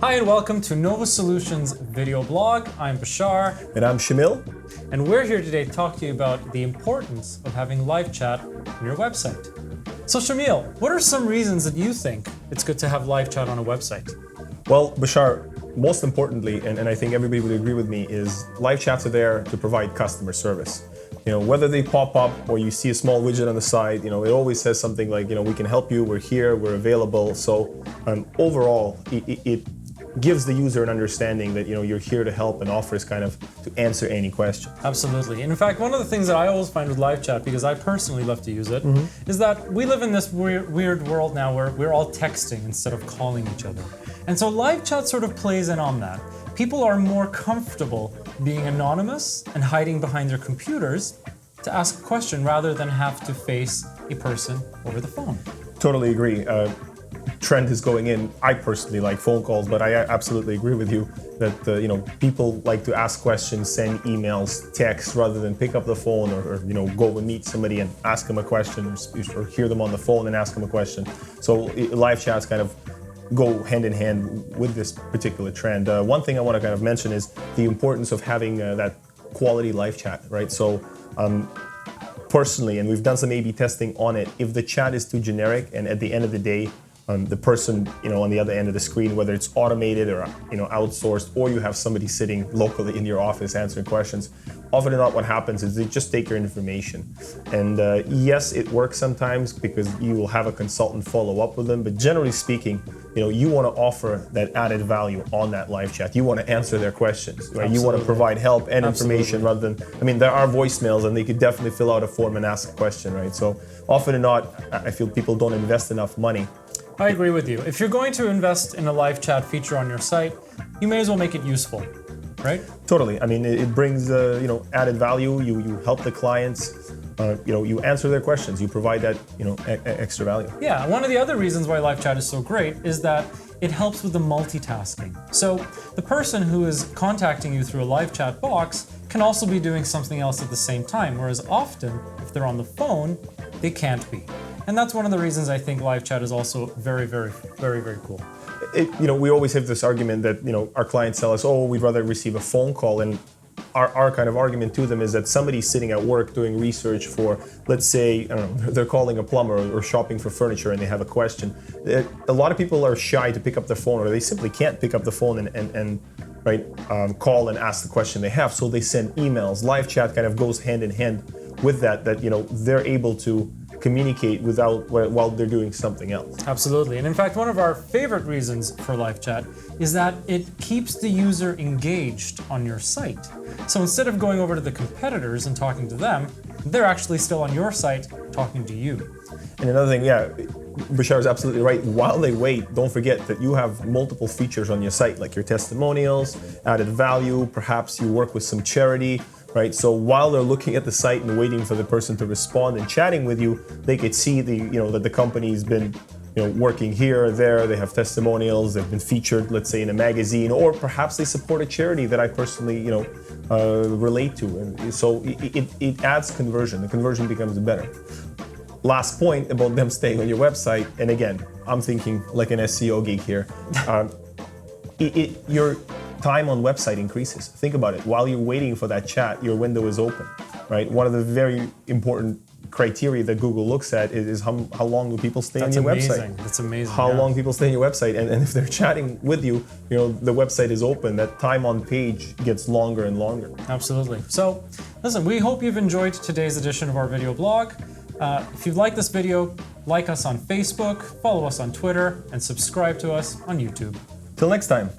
Hi and welcome to Nova Solutions video blog. I'm Bashar. And I'm Shamil. And we're here today to talk to you about the importance of having live chat on your website. So Shamil, what are some reasons that you think it's good to have live chat on a website? Well, Bashar, most importantly, and I think everybody would agree with me, is live chats are there to provide customer service. Whether they pop up or you see a small widget on the side, it always says something like, we can help you, we're here, we're available. So overall, it gives the user an understanding that you're here to help and offers kind of to answer any question. Absolutely. And in fact, one of the things that I always find with live chat, because I personally love to use it, is that we live in this weird world now where we're all texting instead of calling each other. And so live chat sort of plays in on that. People are more comfortable being anonymous and hiding behind their computers to ask a question rather than have to face a person over the phone. Totally agree. Trend is going in. I personally like phone calls, but I absolutely agree with you that people like to ask questions, send emails, text rather than pick up the phone or go and meet somebody and ask them a question or hear them on the phone and ask them a question. So live chats kind of go hand in hand with this particular trend. One thing I want to kind of mention is the importance of having that quality live chat, right? So personally, and we've done some A/B testing on it, if the chat is too generic and at the end of the day, the person on the other end of the screen, whether it's automated or outsourced, or you have somebody sitting locally in your office answering questions, often or not what happens is they just take your information. And yes, it works sometimes because you will have a consultant follow up with them, but generally speaking, you want to offer that added value on that live chat. You want to answer their questions, right? You want to provide help and information rather than, there are voicemails and they could definitely fill out a form and ask a question, right? So often or not, I feel people don't invest enough money. I agree with you. If you're going to invest in a live chat feature on your site, you may as well make it useful, right? Totally. It brings added value. You help the clients. You answer their questions. You provide that extra value. Yeah. One of the other reasons why live chat is so great is that it helps with the multitasking. So the person who is contacting you through a live chat box can also be doing something else at the same time, whereas often if they're on the phone, they can't be. And that's one of the reasons I think live chat is also very, very, very, very cool. We always have this argument that our clients tell us, oh, we'd rather receive a phone call, and our kind of argument to them is that somebody's sitting at work doing research for, let's say, they're calling a plumber or shopping for furniture and they have a question. A lot of people are shy to pick up their phone, or they simply can't pick up the phone and call and ask the question they have. So they send emails. Live chat kind of goes hand in hand with that they're able to communicate while they're doing something else. Absolutely. And in fact, one of our favorite reasons for live chat is that it keeps the user engaged on your site. So instead of going over to the competitors and talking to them, they're actually still on your site talking to you. And another thing, Bashar is absolutely right. While they wait, don't forget that you have multiple features on your site, like your testimonials, added value, perhaps you work with some charity, right? So while they're looking at the site and waiting for the person to respond and chatting with you, they could see that the company's been working here or there. They have testimonials. They've been featured, let's say, in a magazine, or perhaps they support a charity that I personally relate to. And so it adds conversion. The conversion becomes better. Last point about them staying on your website, and again, I'm thinking like an SEO geek here. Your time on website increases. Think about it. While you're waiting for that chat, your window is open, right? One of the very important criteria that Google looks at is how long do people stay on your website. That's amazing. How long people stay on your website, and if they're chatting with you, the website is open. That time on page gets longer and longer. Absolutely. So, listen, we hope you've enjoyed today's edition of our video blog. If you've liked this video, like us on Facebook, follow us on Twitter, and subscribe to us on YouTube. Till next time.